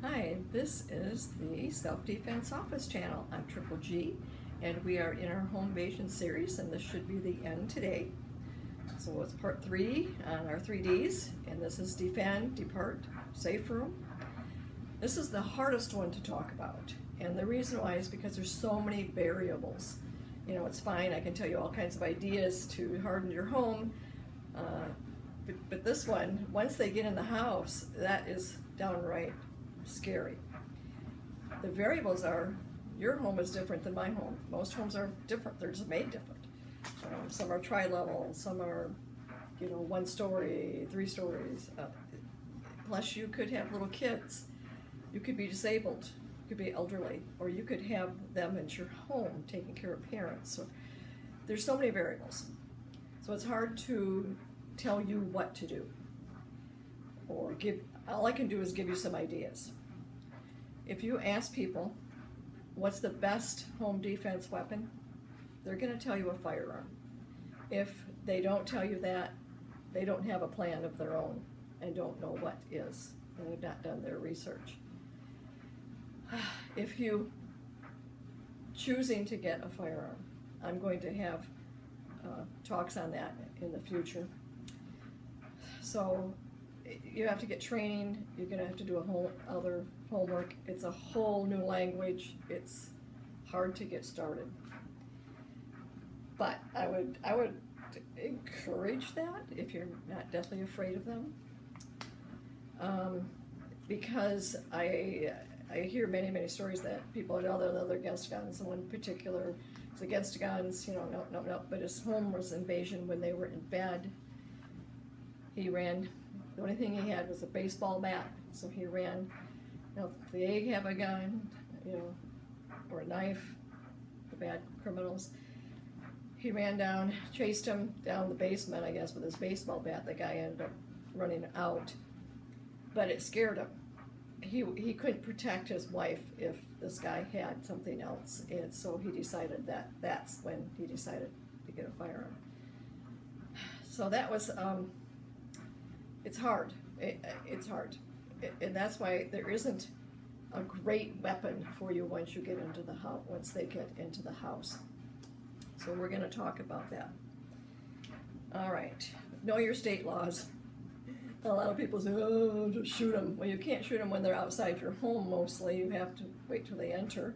Hi, this is the Self-Defense Office channel. I'm Triple G, and we are in our home invasion series, and this should be the end today. So it's part 3 on our 3Ds, and this is defend, depart, safe room. This is the hardest one to talk about, and the reason why is because there's so many variables. You know, it's fine, I can tell you all kinds of ideas to harden your home, but this one, once they get in the house, that is downright scary. The variables are, your home is different than my home. Most homes are different, they're just made different. Some are tri-level, some are, 1 story, 3 stories. Plus you could have little kids. You could be disabled, you could be elderly, or you could have them in your home taking care of parents. So there's so many variables. So it's hard to tell you what to do. All I can do is give you some ideas. If you ask people, what's the best home defense weapon? They're going to tell you a firearm. If they don't tell you that, they don't have a plan of their own and don't know what is, and they've not done their research. If you choosing to get a firearm, I'm going to have talks on that in the future. So you have to get training, you're going to have to do a whole other homework. It's a whole new language. It's hard to get started. But I would encourage that if you're not deathly afraid of them. Because I hear many stories that people know they're against guns. One particular is against guns, no, but his home was invasion when they were in bed. He ran. The only thing he had was a baseball bat, so he ran. If they have a gun, or a knife, the bad criminals. He ran down, chased him down the basement, I guess, with his baseball bat. The guy ended up running out, but it scared him. He couldn't protect his wife if this guy had something else, and so he decided that's when he decided to get a firearm. So that was. It's hard. It's hard. And that's why there isn't a great weapon for you once you get into the house, once they get into the house. So we're going to talk about that. All right. Know your state laws. A lot of people say, oh, just shoot them. Well, you can't shoot them when they're outside your home mostly. You have to wait till they enter.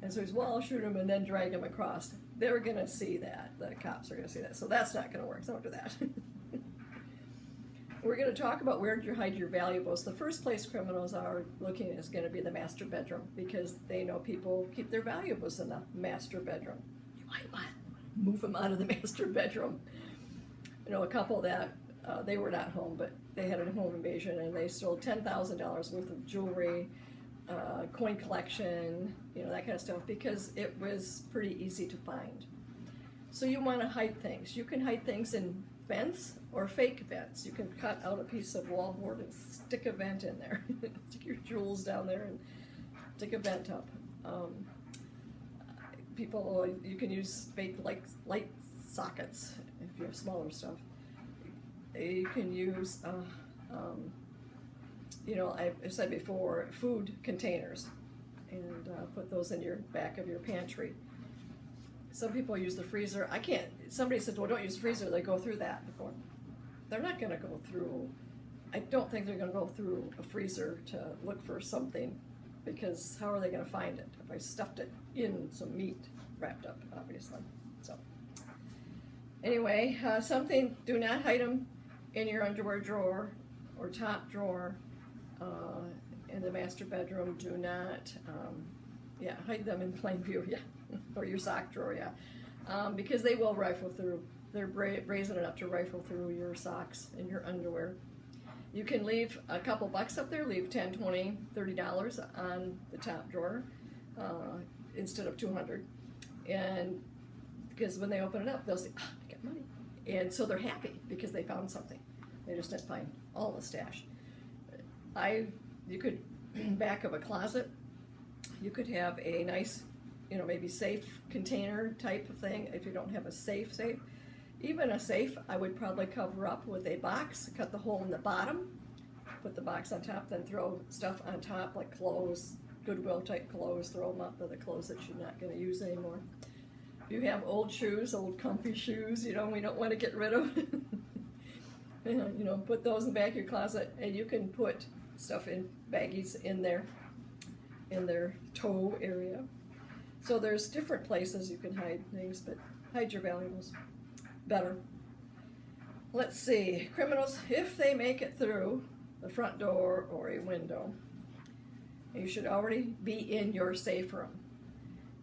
And so he's, well, I'll shoot them and then drag them across. They're going to see that. The cops are going to see that. So that's not going to work. So don't do that. We're going to talk about where you hide your valuables. The first place criminals are looking is going to be the master bedroom, because they know people keep their valuables in the master bedroom. You might want to move them out of the master bedroom. A couple that they were not home, but they had a home invasion and they stole $10,000 worth of jewelry, coin collection, that kind of stuff, because it was pretty easy to find. So you want to hide things. You can hide things in vents or fake vents. You can cut out a piece of wallboard and stick a vent in there. Stick your jewels down there and stick a vent up. You can use fake light sockets if you have smaller stuff. You can use, I've said before, food containers, and put those in your back of your pantry. Some people use the freezer. I can't. Somebody said, well, don't use the freezer. They go through that before. They're not going to go through. I don't think they're going to go through a freezer to look for something, because how are they going to find it if I stuffed it in some meat wrapped up, obviously. So anyway, do not hide them in your underwear drawer or top drawer in the master bedroom. Do not, hide them in plain view, or your sock drawer, because they will rifle through. They're brazen enough to rifle through your socks and your underwear. You can leave a couple bucks up there, leave $10, $20, $30 on the top drawer instead of $200. And because when they open it up, they'll say, I got money. And so they're happy because they found something. They just didn't find all the stash. You could, back of a closet, you could have a nice, maybe safe container type of thing. If you don't have a safe. Even a safe, I would probably cover up with a box, cut the hole in the bottom, put the box on top, then throw stuff on top like clothes, Goodwill type clothes, throw them up with the clothes that you're not going to use anymore. If you have old shoes, old comfy shoes, you know, we don't want to get rid of, you know, put those in the back of your closet, and you can put stuff in baggies in their toe area. So there's different places you can hide things, but hide your valuables better. Let's see, criminals, if they make it through the front door or a window, you should already be in your safe room.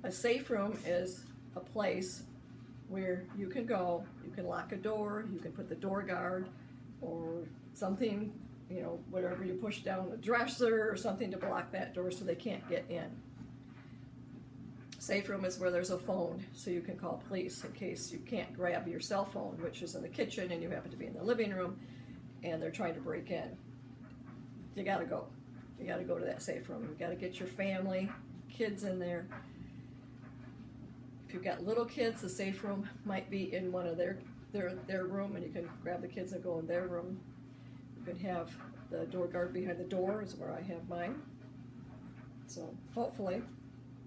A safe room is a place where you can go, you can lock a door, you can put the door guard or something, you know, whatever you push down, a dresser or something to block that door so they can't get in. Safe room is where there's a phone, so you can call police in case you can't grab your cell phone, which is in the kitchen, and you happen to be in the living room, and they're trying to break in. You gotta go. You gotta go to that safe room. You gotta get your family, kids in there. If you've got little kids, the safe room might be in one of their room, and you can grab the kids and go in their room. You can have the door guard behind the door, is where I have mine. So hopefully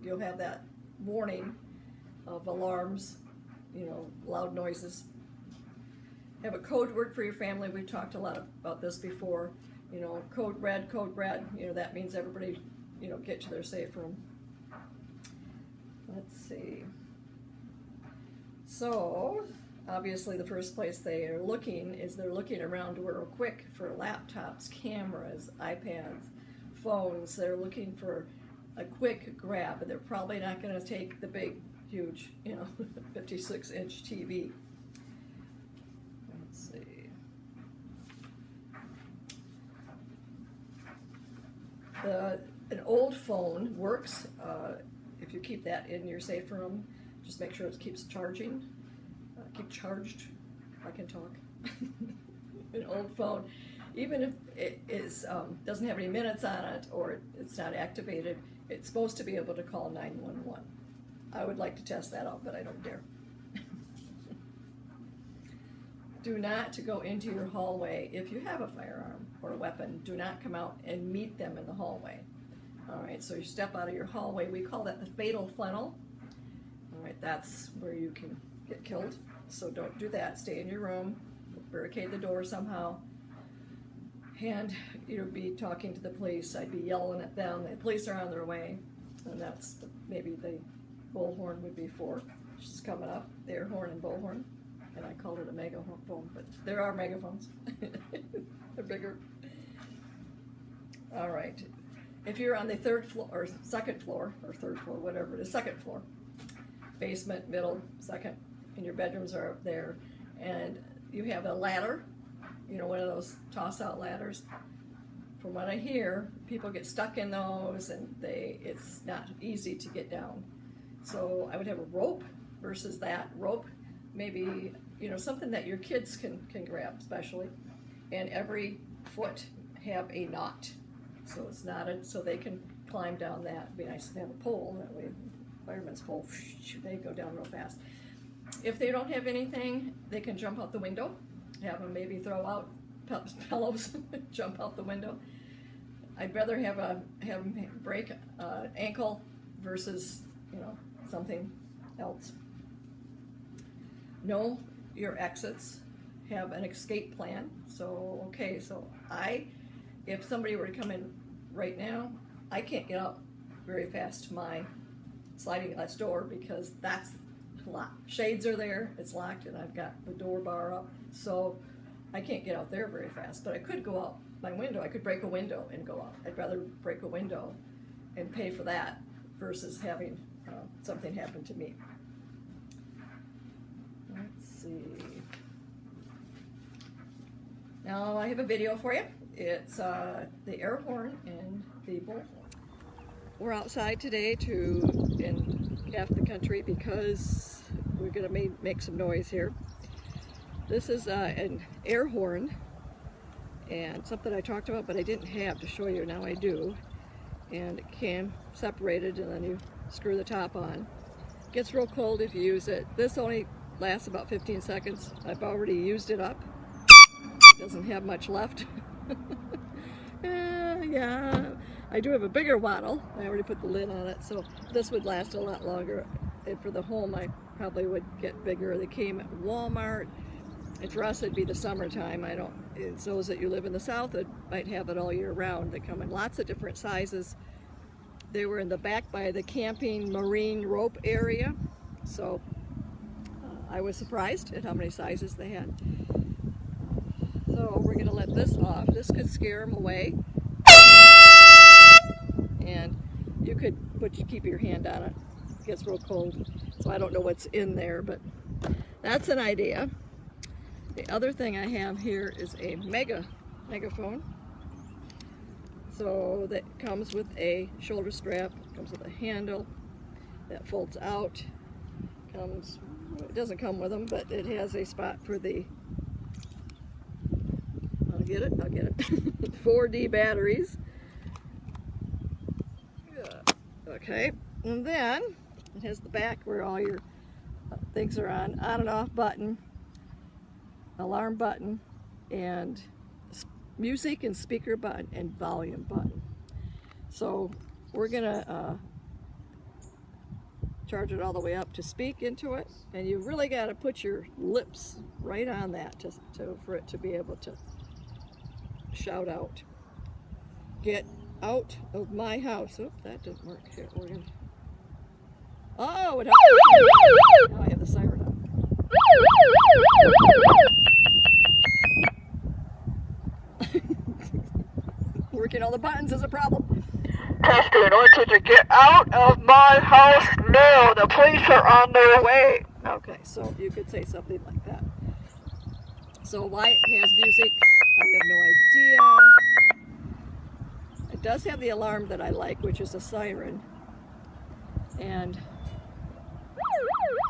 you'll have that warning of alarms, you know, loud noises. Have a code word for your family. We've talked a lot about this before. You know, code red, you know, that means everybody, you know, get to their safe room. Let's see. So, obviously the first place they are looking is they're looking around real quick for laptops, cameras, iPads, phones. They're looking for a quick grab, and they're probably not going to take the big, huge, you know, 56-inch TV. Let's see. An old phone works if you keep that in your safe room. Just make sure it keeps charging. Keep charged. I can talk. An old phone, even if it is doesn't have any minutes on it or it's not activated, it's supposed to be able to call 911. I would like to test that out, but I don't dare. Do not go into your hallway. If you have a firearm or a weapon, do not come out and meet them in the hallway. All right, so you step out of your hallway. We call that the fatal funnel. All right, that's where you can get killed. So don't do that. Stay in your room, barricade the door somehow, and you'd be talking to the police. I'd be yelling at them. The police are on their way, and that's maybe the bullhorn would be for. She's coming up, the air horn and bullhorn, and I called it a megaphone, but there are megaphones. They're bigger. All right. If you're on the third floor, or second floor, or third floor, whatever it is, second floor, basement, middle, second, and your bedrooms are up there, and you have a ladder, you know, one of those toss-out ladders. From what I hear, people get stuck in those, and it's not easy to get down. So I would have a rope versus that rope, maybe, you know, something that your kids can grab, especially, and every foot have a knot. So it's knotted, so they can climb down that. It'd be nice to have a pole, that way, fireman's pole, they go down real fast. If they don't have anything, they can jump out the window, have them maybe throw out pillows, jump out the window. I'd rather have them break ankle versus, you know, something else. Know your exits, have an escape plan. So, okay, so if somebody were to come in right now, I can't get out very fast to my sliding glass door because that's locked. Shades are there, it's locked, and I've got the door bar up, so I can't get out there very fast. But I could go out my window. I could break a window and go out. I'd rather break a window and pay for that versus having something happen to me. Let's see. Now I have a video for you. It's the air horn and the bullhorn. We're outside today in half the country because we're going to make some noise here. This is an air horn and something I talked about but I didn't have to show you. Now I do. And it came separated, and then you screw the top on. It gets real cold if you use it. This only lasts about 15 seconds. I've already used it up. It doesn't have much left. Yeah, I do have a bigger wattle. I already put the lid on it, so this would last a lot longer. And for the home, I probably would get bigger. They came at Walmart, and for us, it'd be the summertime. It's those that you live in the south that might have it all year round. They come in lots of different sizes. They were in the back by the camping marine rope area, so I was surprised at how many sizes they had. So we're going to let this off. This could scare them away. And you could keep your hand on it. It gets real cold. So I don't know what's in there, but that's an idea. The other thing I have here is a megaphone. So that comes with a shoulder strap, comes with a handle that folds out. It doesn't come with them, but it has a spot for the, I'll get it, 4D batteries. Okay, and then it has the back where all your things are on and off button, alarm button, and music and speaker button and volume button. So we're gonna charge it all the way up to speak into it, and you really got to put your lips right on that for it to be able to shout out. Get out of my house. Oh, that didn't work. Here, we're gonna. Oh, it helped. Now I have the siren on. Working all the buttons is a problem. Testing, orchard to get out of my house now. The police are on their way. Okay, so you could say something like that. So why it has music, I have no idea. It does have the alarm that I like, which is a siren. And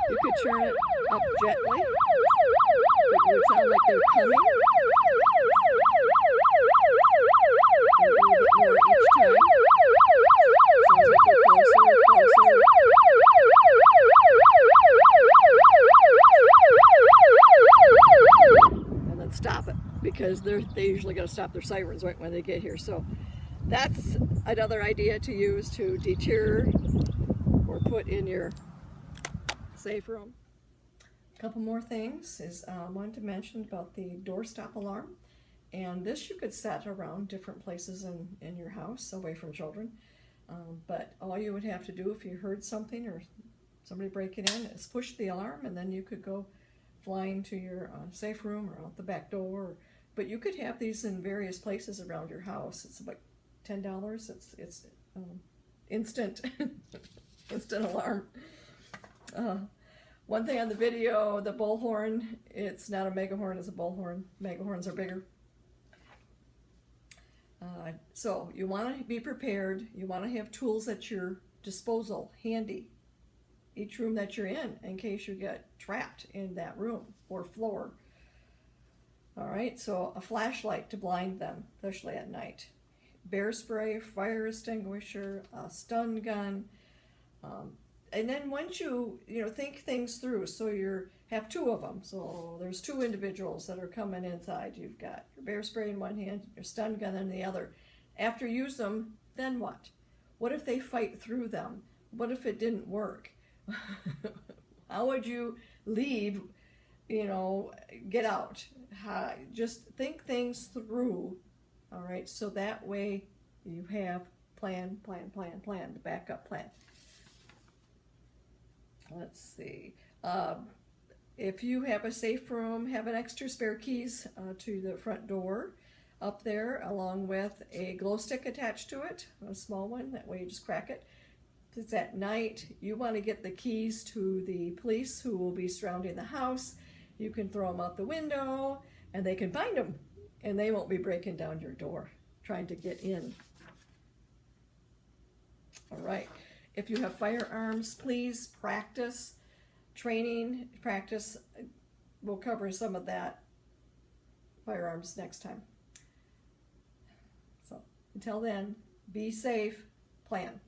you could turn it up gently. It would sound like they're coming. A little bit more each time. Sounds like they're closer. And then stop it, because they usually got to stop their sirens right when they get here. So that's another idea to use to deter or put in your safe room. A couple more things is I wanted to mention about the doorstop alarm. And this you could set around different places in your house, away from children. But all you would have to do if you heard something or somebody breaking in is push the alarm, and then you could go flying to your safe room or out the back door. But you could have these in various places around your house. It's about $10. It's instant instant alarm. One thing on the video, the bullhorn, it's not a megahorn, it's a bullhorn. Megahorns are bigger. So you want to be prepared. You want to have tools at your disposal, handy, each room that you're in case you get trapped in that room or floor. All right, so a flashlight to blind them, especially at night. Bear spray, fire extinguisher, a stun gun. And then once you think things through, so you have two of them. So there's two individuals that are coming inside. You've got your bear spray in one hand, your stun gun in the other. After you use them, then what? What if they fight through them? What if it didn't work? How would you leave, get out? Just think things through, all right? So that way you have plan, the backup plan. Let's see. If you have a safe room, have an extra spare keys to the front door up there, along with a glow stick attached to it, a small one. That way you just crack it. If it's at night, you want to get the keys to the police who will be surrounding the house. You can throw them out the window and they can find them, and they won't be breaking down your door trying to get in. All right. If you have firearms, please practice. Training, practice. We'll cover some of that firearms next time. So until then, be safe, plan.